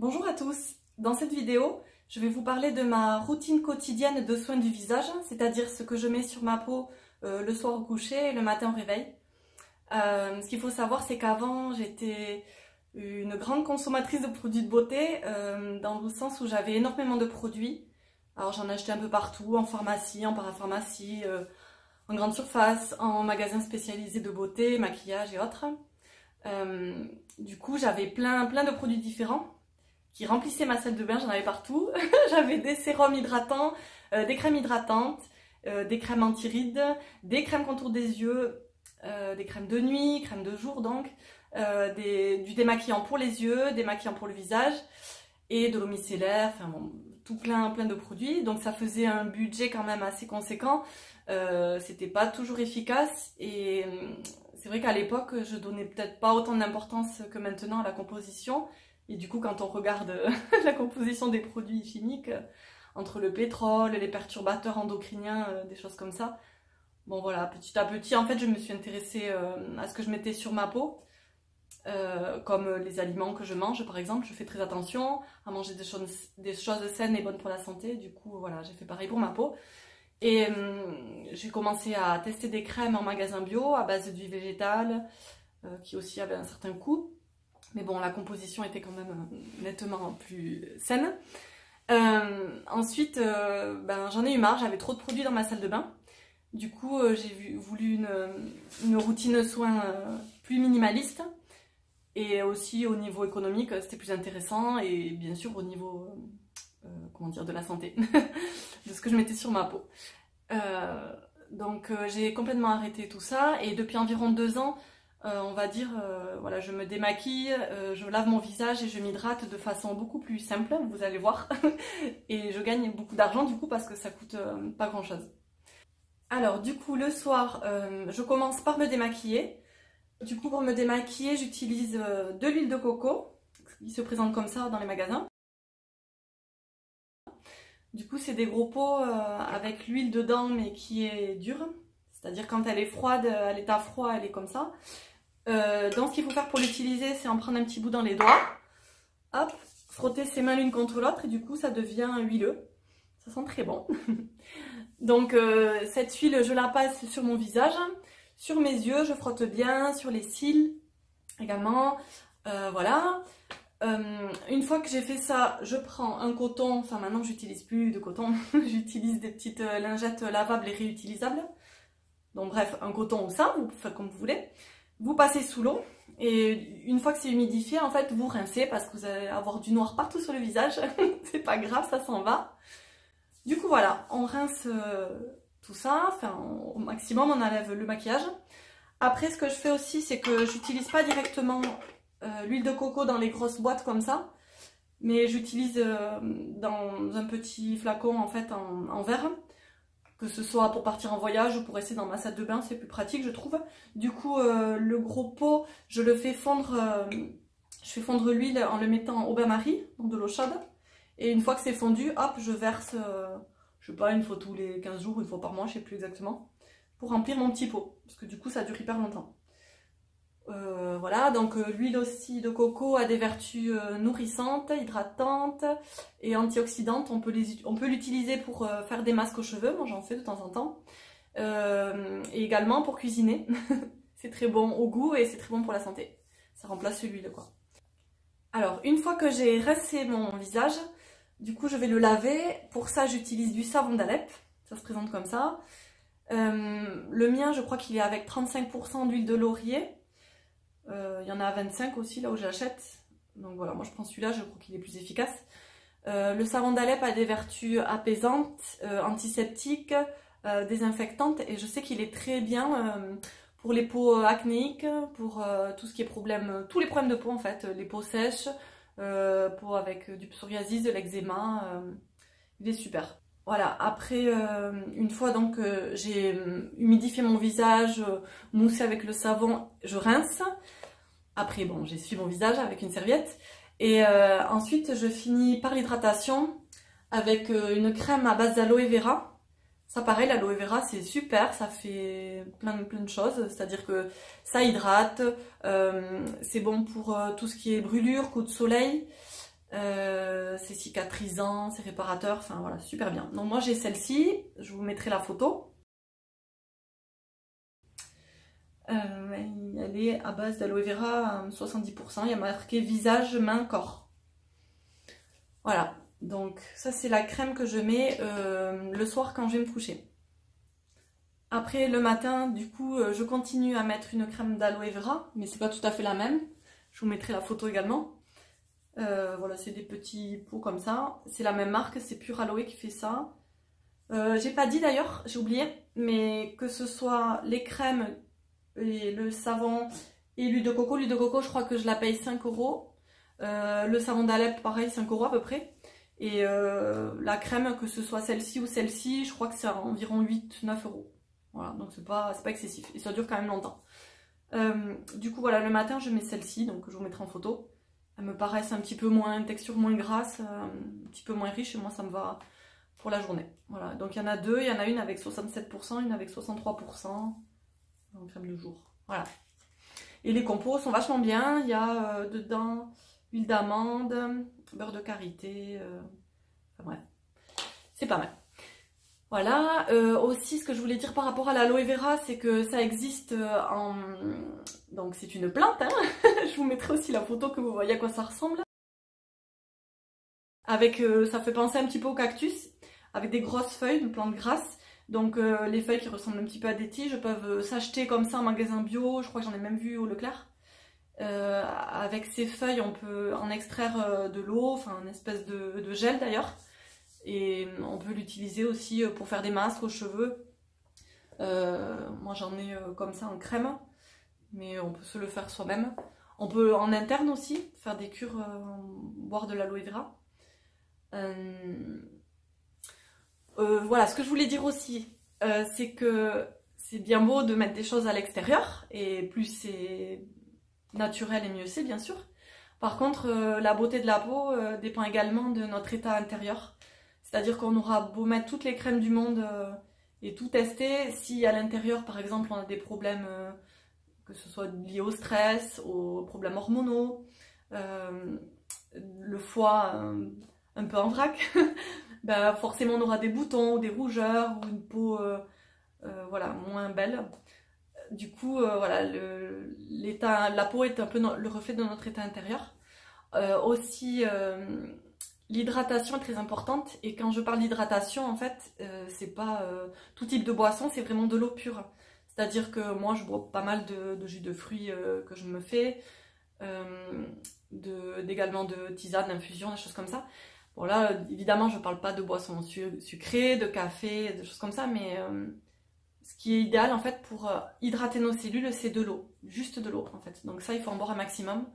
Bonjour à tous, dans cette vidéo, je vais vous parler de ma routine quotidienne de soins du visage, c'est-à-dire ce que je mets sur ma peau le soir au coucher et le matin au réveil. Ce qu'il faut savoir, c'est qu'avant, j'étais une grande consommatrice de produits de beauté, dans le sens où j'avais énormément de produits. Alors j'en achetais un peu partout, en pharmacie, en parapharmacie, en grande surface, en magasin spécialisé de beauté, maquillage et autres. Du coup, j'avais plein de produits différents qui remplissaient ma salle de bain, j'en avais partout. J'avais des sérums hydratants, des crèmes hydratantes, des crèmes anti-rides, des crèmes contour des yeux, des crèmes de nuit, crèmes de jour donc, du démaquillant pour les yeux, démaquillant pour le visage et de l'eau micellaire, enfin bon, tout plein de produits. Donc ça faisait un budget quand même assez conséquent. C'était pas toujours efficace et c'est vrai qu'à l'époque je donnais peut-être pas autant d'importance que maintenant à la composition. Et du coup, quand on regarde la composition des produits chimiques, entre le pétrole, les perturbateurs endocriniens, des choses comme ça, bon voilà, petit à petit, en fait, je me suis intéressée à ce que je mettais sur ma peau, comme les aliments que je mange, par exemple. Je fais très attention à manger des choses saines et bonnes pour la santé. Du coup, voilà, j'ai fait pareil pour ma peau. Et j'ai commencé à tester des crèmes en magasin bio à base d'huile végétale, qui aussi avaient un certain coût. Mais bon, la composition était quand même nettement plus saine. Ensuite, j'en ai eu marre, j'avais trop de produits dans ma salle de bain. Du coup, j'ai voulu une routine soins plus minimaliste. Et aussi au niveau économique, c'était plus intéressant. Et bien sûr au niveau de la santé, de ce que je mettais sur ma peau. Donc j'ai complètement arrêté tout ça. Et depuis environ 2 ans, on va dire, voilà, je me démaquille, je lave mon visage et je m'hydrate de façon beaucoup plus simple, vous allez voir. Et je gagne beaucoup d'argent du coup parce que ça coûte pas grand chose. Alors du coup le soir, je commence par me démaquiller. Du coup pour me démaquiller, j'utilise de l'huile de coco, qui se présente comme ça dans les magasins. Du coup c'est des gros pots avec l'huile dedans mais qui est dure. C'est-à-dire quand elle est froide, à l'état froid, elle est comme ça. Donc ce qu'il faut faire pour l'utiliser, c'est en prendre un petit bout dans les doigts, hop, frotter ses mains l'une contre l'autre et du coup ça devient huileux. Ça sent très bon. Donc cette huile, je la passe sur mon visage, sur mes yeux, je frotte bien, sur les cils également, voilà. Une fois que j'ai fait ça, je prends un coton, enfin maintenant j'utilise plus de coton, j'utilise des petites lingettes lavables et réutilisables. Donc bref, un coton ou ça, vous faites comme vous voulez. Vous passez sous l'eau et une fois que c'est humidifié, en fait, vous rincez parce que vous allez avoir du noir partout sur le visage. C'est pas grave, ça s'en va. Du coup, voilà, on rince tout ça, enfin au maximum, on enlève le maquillage. Après, ce que je fais aussi, c'est que j'utilise pas directement l'huile de coco dans les grosses boîtes comme ça, mais j'utilise dans un petit flacon en fait en verre. Que ce soit pour partir en voyage ou pour rester dans ma salle de bain, c'est plus pratique je trouve. Du coup le gros pot, je le fais fondre, je fais fondre l'huile en le mettant au bain-marie, donc de l'eau chaude. Et une fois que c'est fondu, hop, je verse, je sais pas, une fois tous les 15 jours, une fois par mois, je sais plus exactement, pour remplir mon petit pot. Parce que du coup ça dure hyper longtemps. Voilà, donc l'huile aussi de coco a des vertus nourrissantes, hydratantes et antioxydantes. On peut l'utiliser pour faire des masques aux cheveux, moi j'en fais de temps en temps. Et également pour cuisiner. C'est très bon au goût et c'est très bon pour la santé. Ça remplace l'huile quoi. Alors, une fois que j'ai rincé mon visage, du coup je vais le laver. Pour ça j'utilise du savon d'Alep, ça se présente comme ça. Le mien je crois qu'il est avec 35% d'huile de laurier. Il y en a à 25 aussi là où j'achète. Donc voilà, moi je prends celui-là, je crois qu'il est plus efficace. Le savon d'Alep a des vertus apaisantes, antiseptiques, désinfectantes. Et je sais qu'il est très bien pour les peaux acnéiques, pour tout ce qui est problème, tous les problèmes de peau en fait. Les peaux sèches, peau avec du psoriasis, de l'eczéma. Il est super. Voilà, après une fois donc j'ai humidifié mon visage, moussé avec le savon, je rince. Après bon, j'essuie mon visage avec une serviette. Et ensuite je finis par l'hydratation avec une crème à base d'aloe vera. Ça pareil, l'aloe vera c'est super, ça fait plein de choses. C'est-à-dire que ça hydrate, c'est bon pour tout ce qui est brûlure, coup de soleil. C'est cicatrisant, c'est réparateur, enfin voilà, super bien. Donc moi j'ai celle-ci, je vous mettrai la photo. Elle est à base d'aloe vera 70%, il y a marqué visage, main, corps. Voilà, donc ça c'est la crème que je mets le soir quand je vais me coucher. Après le matin, du coup, je continue à mettre une crème d'aloe vera, mais c'est pas tout à fait la même. Je vous mettrai la photo également. Voilà, c'est des petits pots comme ça. C'est la même marque, c'est Pure Aloe qui fait ça. J'ai pas dit d'ailleurs, j'ai oublié, mais que ce soit les crèmes, et le savon et l'huile de coco. L'huile de coco, je crois que je la paye 5 €. Le savon d'Alep, pareil, 5 € à peu près. Et la crème, que ce soit celle-ci ou celle-ci, je crois que c'est environ 8-9 €. Voilà, donc c'est pas excessif. Et ça dure quand même longtemps. Du coup, voilà, le matin, je mets celle-ci, donc je vous mettrai en photo. Elles me paraissent un petit peu moins, une texture moins grasse, un petit peu moins riche, et moi ça me va pour la journée. Voilà, donc il y en a deux, il y en a une avec 67%, une avec 63%, en crème de jour. Voilà. Et les compos sont vachement bien, il y a dedans huile d'amande, beurre de karité, enfin bref, c'est pas mal. Voilà, aussi ce que je voulais dire par rapport à l'aloe vera, c'est que ça existe en... Donc c'est une plante, hein. Je vous mettrai aussi la photo que vous voyez à quoi ça ressemble. Avec, ça fait penser un petit peu au cactus, avec des grosses feuilles, une plante grasse. Donc les feuilles qui ressemblent un petit peu à des tiges peuvent s'acheter comme ça en magasin bio, je crois que j'en ai même vu au Leclerc. Avec ces feuilles, on peut en extraire de l'eau, enfin une espèce de gel d'ailleurs. Et on peut l'utiliser aussi pour faire des masques aux cheveux. Moi j'en ai comme ça en crème, mais on peut se le faire soi-même. On peut en interne aussi faire des cures, boire de l'aloe vera. Voilà, ce que je voulais dire aussi, c'est que c'est bien beau de mettre des choses à l'extérieur, et plus c'est naturel et mieux c'est bien sûr. Par contre, la beauté de la peau dépend également de notre état intérieur. C'est-à-dire qu'on aura beau mettre toutes les crèmes du monde et tout tester, si à l'intérieur par exemple on a des problèmes, que ce soit liés au stress, aux problèmes hormonaux, le foie un peu en vrac, ben forcément on aura des boutons, ou des rougeurs, ou une peau voilà, moins belle. Du coup, voilà, la peau est un peu le reflet de notre état intérieur. Aussi, l'hydratation est très importante, et quand je parle d'hydratation, en fait, c'est pas tout type de boisson, c'est vraiment de l'eau pure. C'est-à-dire que moi, je bois pas mal de jus de fruits que je me fais, également de tisane, d'infusion, des choses comme ça. Bon là, évidemment, je parle pas de boissons sucrées, de café, de choses comme ça, mais ce qui est idéal, en fait, pour hydrater nos cellules, c'est de l'eau, juste de l'eau, en fait. Donc ça, il faut en boire un maximum.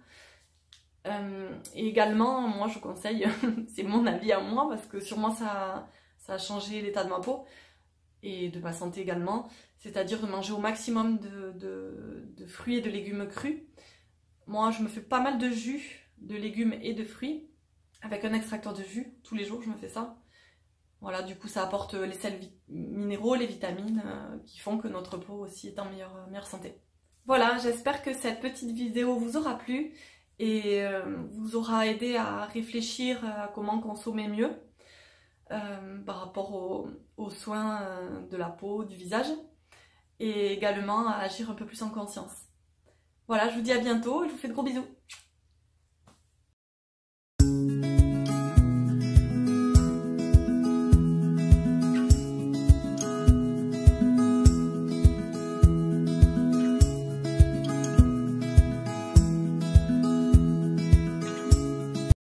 Et également, moi je conseille, c'est mon avis à moi, parce que sur moi ça a changé l'état de ma peau et de ma santé également, c'est-à-dire de manger au maximum de fruits et de légumes crus. Moi je me fais pas mal de jus de légumes et de fruits avec un extracteur de jus, tous les jours je me fais ça. Voilà, du coup ça apporte les sels minéraux, les vitamines qui font que notre peau aussi est en meilleure santé. Voilà, j'espère que cette petite vidéo vous aura plu et vous aura aidé à réfléchir à comment consommer mieux par rapport aux soins de la peau, du visage, et également à agir un peu plus en conscience. Voilà, je vous dis à bientôt et je vous fais de gros bisous.